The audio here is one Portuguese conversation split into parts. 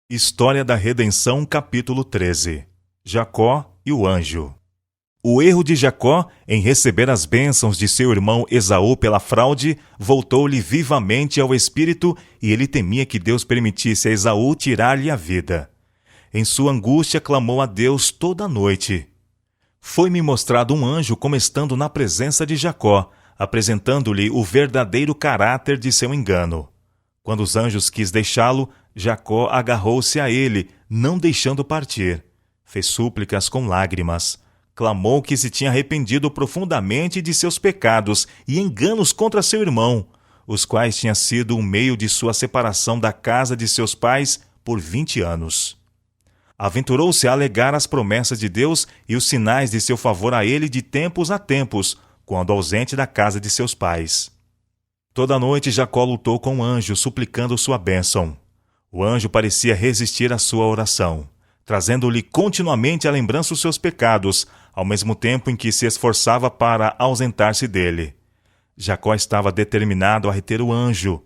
História da Redenção, capítulo 13. Jacó e o anjo. O erro de Jacó em receber as bênçãos de seu irmão Esaú pela fraude voltou-lhe vivamente ao espírito e ele temia que Deus permitisse a Esaú tirar-lhe a vida. Em sua angústia clamou a Deus toda a noite. Foi-me mostrado um anjo como estando na presença de Jacó, apresentando-lhe o verdadeiro caráter de seu engano. Quando os anjos quis deixá-lo, Jacó agarrou-se a ele, não deixando partir. Fez súplicas com lágrimas. Clamou que se tinha arrependido profundamente de seus pecados e enganos contra seu irmão, os quais tinham sido o meio de sua separação da casa de seus pais por 20 anos. Aventurou-se a alegar as promessas de Deus e os sinais de seu favor a ele de tempos a tempos, quando ausente da casa de seus pais. Toda noite Jacó lutou com o anjo, suplicando sua bênção. O anjo parecia resistir à sua oração, trazendo-lhe continuamente à lembrança os seus pecados, ao mesmo tempo em que se esforçava para ausentar-se dele. Jacó estava determinado a reter o anjo,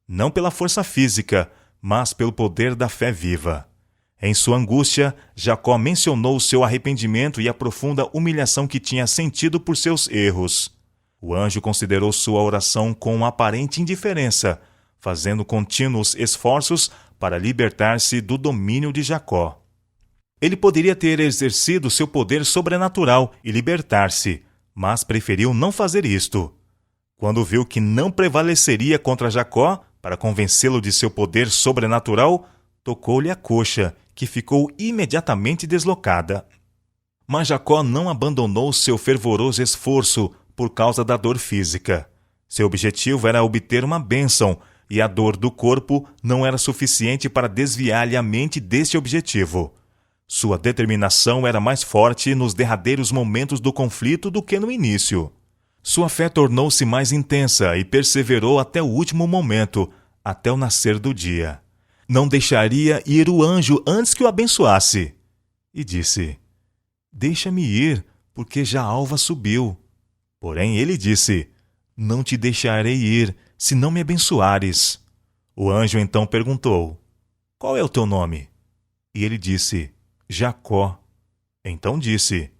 não pela força física, mas pelo poder da fé viva. Em sua angústia, Jacó mencionou o seu arrependimento e a profunda humilhação que tinha sentido por seus erros. O anjo considerou sua oração com aparente indiferença, fazendo contínuos esforços para libertar-se do domínio de Jacó. Ele poderia ter exercido seu poder sobrenatural e libertar-se, mas preferiu não fazer isto. Quando viu que não prevaleceria contra Jacó, para convencê-lo de seu poder sobrenatural, tocou-lhe a coxa, que ficou imediatamente deslocada. Mas Jacó não abandonou seu fervoroso esforço por causa da dor física. Seu objetivo era obter uma bênção, e a dor do corpo não era suficiente para desviar-lhe a mente deste objetivo. Sua determinação era mais forte nos derradeiros momentos do conflito do que no início. Sua fé tornou-se mais intensa e perseverou até o último momento, até o nascer do dia. Não deixaria ir o anjo antes que o abençoasse. E disse: "Deixa-me ir, porque já a alva subiu." Porém ele disse: "Não te deixarei ir, se não me abençoares." O anjo então perguntou: "Qual é o teu nome?" E ele disse: "Jacó." Então disse: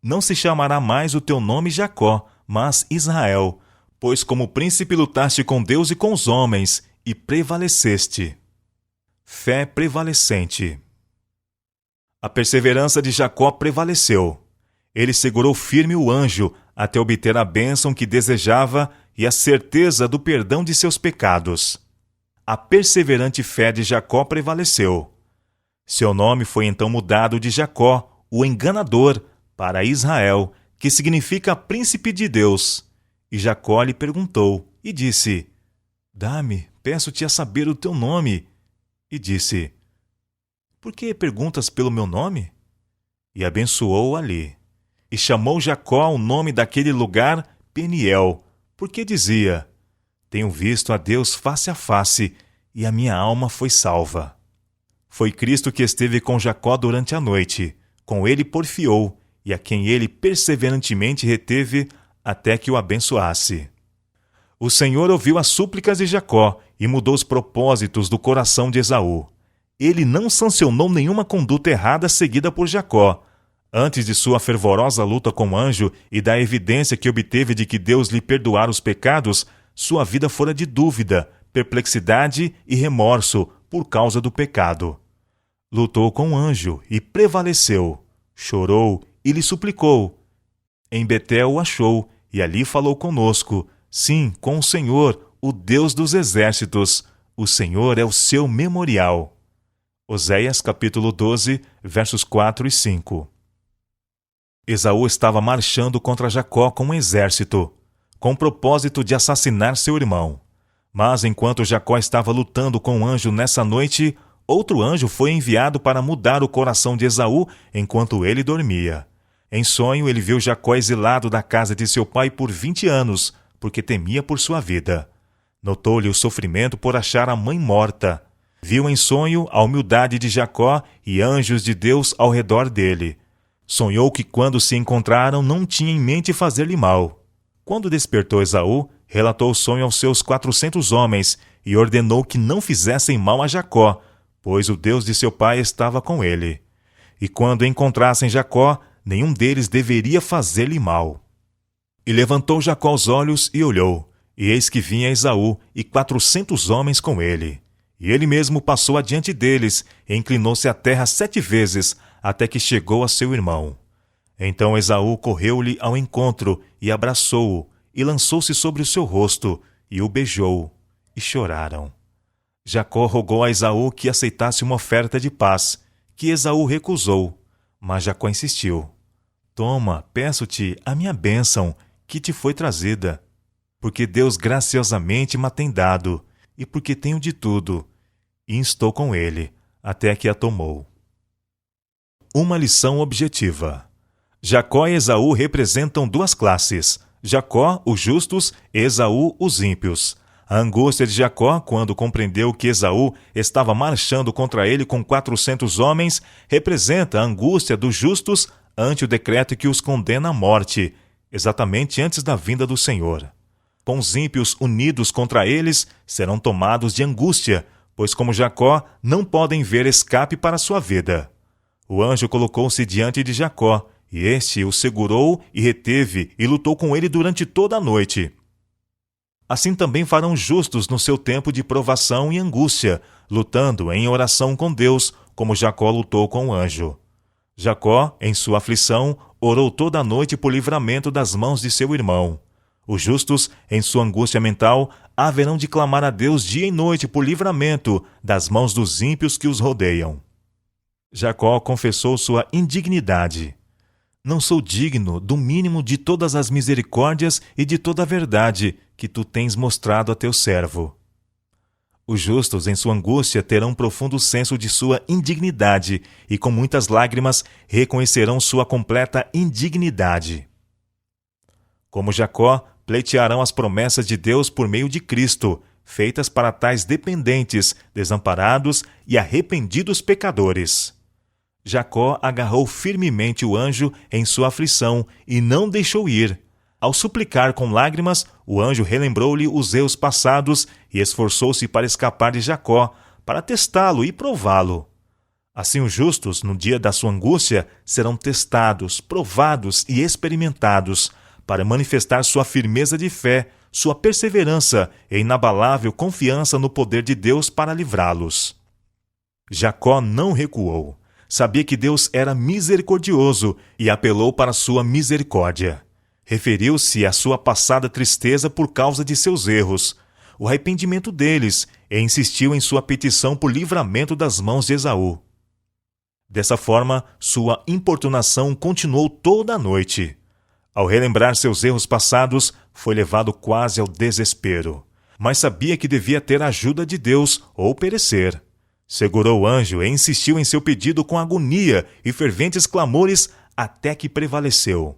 "Não se chamará mais o teu nome Jacó, mas Israel, pois como príncipe lutaste com Deus e com os homens, e prevaleceste." Fé prevalecente. A perseverança de Jacó prevaleceu. Ele segurou firme o anjo até obter a bênção que desejava e a certeza do perdão de seus pecados. A perseverante fé de Jacó prevaleceu. Seu nome foi então mudado de Jacó, o enganador, para Israel, que significa príncipe de Deus. E Jacó lhe perguntou e disse: "Dá-me, peço-te a saber o teu nome." E disse: "Por que perguntas pelo meu nome?" E abençoou-o ali. E chamou Jacó o nome daquele lugar Peniel, porque dizia: "Tenho visto a Deus face a face, e a minha alma foi salva." Foi Cristo que esteve com Jacó durante a noite, com ele porfiou, e a quem ele perseverantemente reteve até que o abençoasse. O Senhor ouviu as súplicas de Jacó e mudou os propósitos do coração de Esaú. Ele não sancionou nenhuma conduta errada seguida por Jacó. Antes de sua fervorosa luta com o anjo e da evidência que obteve de que Deus lhe perdoara os pecados, sua vida fora de dúvida, perplexidade e remorso por causa do pecado. Lutou com o anjo e prevaleceu. Chorou e lhe suplicou. Em Betel o achou e ali falou conosco. Sim, com o Senhor, o Deus dos exércitos. O Senhor é o seu memorial. Oséias capítulo 12, versos 4 e 5. Esaú estava marchando contra Jacó com um exército, com o propósito de assassinar seu irmão. Mas enquanto Jacó estava lutando com o anjo nessa noite, outro anjo foi enviado para mudar o coração de Esaú enquanto ele dormia. Em sonho ele viu Jacó exilado da casa de seu pai por 20 anos, porque temia por sua vida. Notou-lhe o sofrimento por achar a mãe morta. Viu em sonho a humildade de Jacó e anjos de Deus ao redor dele. Sonhou que quando se encontraram não tinha em mente fazer-lhe mal. Quando despertou Esaú, relatou o sonho aos seus 400 homens e ordenou que não fizessem mal a Jacó, pois o Deus de seu pai estava com ele. E quando encontrassem Jacó, nenhum deles deveria fazer-lhe mal. E levantou Jacó os olhos e olhou, e eis que vinha Esaú e 400 homens com ele. E ele mesmo passou adiante deles, e inclinou-se à terra 7 vezes, até que chegou a seu irmão. Então Esaú correu-lhe ao encontro, e abraçou-o, e lançou-se sobre o seu rosto, e o beijou, e choraram. Jacó rogou a Esaú que aceitasse uma oferta de paz, que Esaú recusou, mas Jacó insistiu. Toma, peço-te, a minha bênção, que te foi trazida, porque Deus graciosamente me tem dado, e porque tenho de tudo, e estou com ele, até que a tomou. Uma lição objetiva. Jacó e Esaú representam 2 classes, Jacó, os justos, e Esaú, os ímpios. A angústia de Jacó, quando compreendeu que Esaú estava marchando contra ele com 400 homens, representa a angústia dos justos ante o decreto que os condena à morte, exatamente antes da vinda do Senhor. Com os ímpios unidos contra eles, serão tomados de angústia, pois como Jacó, não podem ver escape para sua vida. O anjo colocou-se diante de Jacó, e este o segurou e reteve e lutou com ele durante toda a noite. Assim também farão justos no seu tempo de provação e angústia, lutando em oração com Deus, como Jacó lutou com o anjo. Jacó, em sua aflição, orou toda a noite por livramento das mãos de seu irmão. Os justos, em sua angústia mental, haverão de clamar a Deus dia e noite por livramento das mãos dos ímpios que os rodeiam. Jacó confessou sua indignidade. Não sou digno do mínimo de todas as misericórdias e de toda a verdade que tu tens mostrado a teu servo. Os justos, em sua angústia, terão profundo senso de sua indignidade e, com muitas lágrimas, reconhecerão sua completa indignidade. Como Jacó, pleitearão as promessas de Deus por meio de Cristo, feitas para tais dependentes, desamparados e arrependidos pecadores. Jacó agarrou firmemente o anjo em sua aflição e não deixou ir. Ao suplicar com lágrimas, o anjo relembrou-lhe os erros passados e esforçou-se para escapar de Jacó, para testá-lo e prová-lo. Assim os justos, no dia da sua angústia, serão testados, provados e experimentados, para manifestar sua firmeza de fé, sua perseverança e inabalável confiança no poder de Deus para livrá-los. Jacó não recuou. Sabia que Deus era misericordioso e apelou para sua misericórdia. Referiu-se à sua passada tristeza por causa de seus erros, o arrependimento deles, e insistiu em sua petição por livramento das mãos de Esaú. Dessa forma, sua importunação continuou toda a noite. Ao relembrar seus erros passados, foi levado quase ao desespero, mas sabia que devia ter a ajuda de Deus ou perecer. Segurou o anjo e insistiu em seu pedido com agonia e ferventes clamores até que prevaleceu.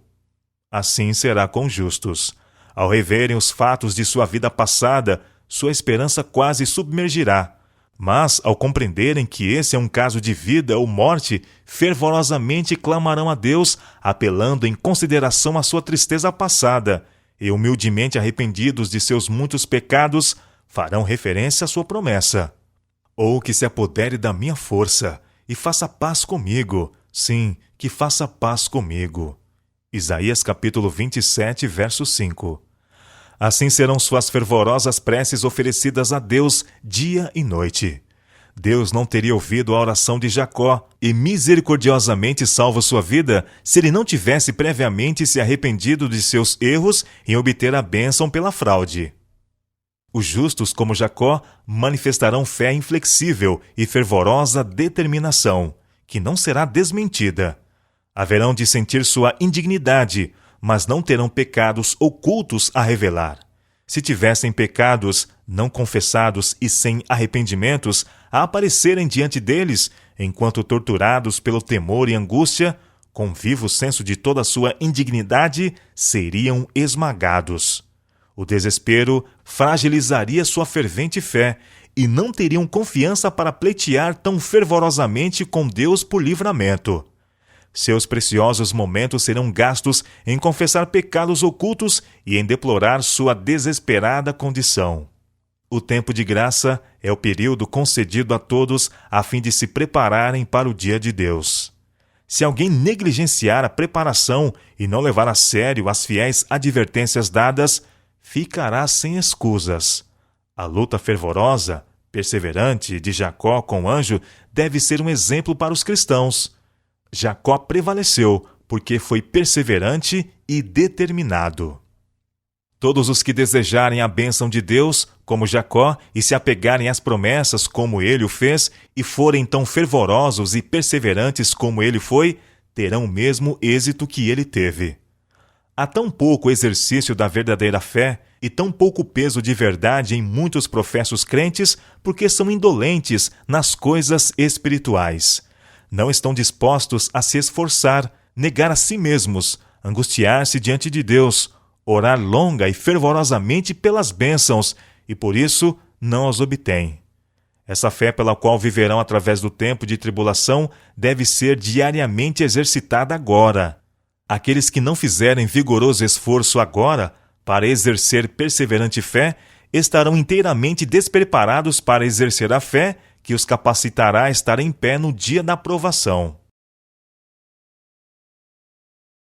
Assim será com justos. Ao reverem os fatos de sua vida passada, sua esperança quase submergirá. Mas, ao compreenderem que esse é um caso de vida ou morte, fervorosamente clamarão a Deus, apelando em consideração à sua tristeza passada, e humildemente arrependidos de seus muitos pecados, farão referência à sua promessa. Ou que se apodere da minha força, e faça paz comigo, sim, que faça paz comigo. Isaías capítulo 27, verso 5. Assim serão suas fervorosas preces oferecidas a Deus dia e noite. Deus não teria ouvido a oração de Jacó e misericordiosamente salvo sua vida se ele não tivesse previamente se arrependido de seus erros em obter a bênção pela fraude. Os justos, como Jacó, manifestarão fé inflexível e fervorosa determinação, que não será desmentida. Haverão de sentir sua indignidade, mas não terão pecados ocultos a revelar. Se tivessem pecados não confessados e sem arrependimentos a aparecerem diante deles, enquanto torturados pelo temor e angústia, com vivo senso de toda a sua indignidade, seriam esmagados. O desespero fragilizaria sua fervente fé e não teriam confiança para pleitear tão fervorosamente com Deus por livramento. Seus preciosos momentos serão gastos em confessar pecados ocultos e em deplorar sua desesperada condição. O tempo de graça é o período concedido a todos a fim de se prepararem para o dia de Deus. Se alguém negligenciar a preparação e não levar a sério as fiéis advertências dadas, ficará sem escusas. A luta fervorosa, perseverante de Jacó com o anjo deve ser um exemplo para os cristãos. Jacó prevaleceu porque foi perseverante e determinado. Todos os que desejarem a bênção de Deus, como Jacó, e se apegarem às promessas como ele o fez, e forem tão fervorosos e perseverantes como ele foi, terão o mesmo êxito que ele teve. Há tão pouco exercício da verdadeira fé e tão pouco peso de verdade em muitos professos crentes porque são indolentes nas coisas espirituais. Não estão dispostos a se esforçar, negar a si mesmos, angustiar-se diante de Deus, orar longa e fervorosamente pelas bênçãos, e por isso não as obtêm. Essa fé pela qual viverão através do tempo de tribulação deve ser diariamente exercitada agora. Aqueles que não fizerem vigoroso esforço agora para exercer perseverante fé estarão inteiramente despreparados para exercer a fé que os capacitará a estar em pé no dia da provação.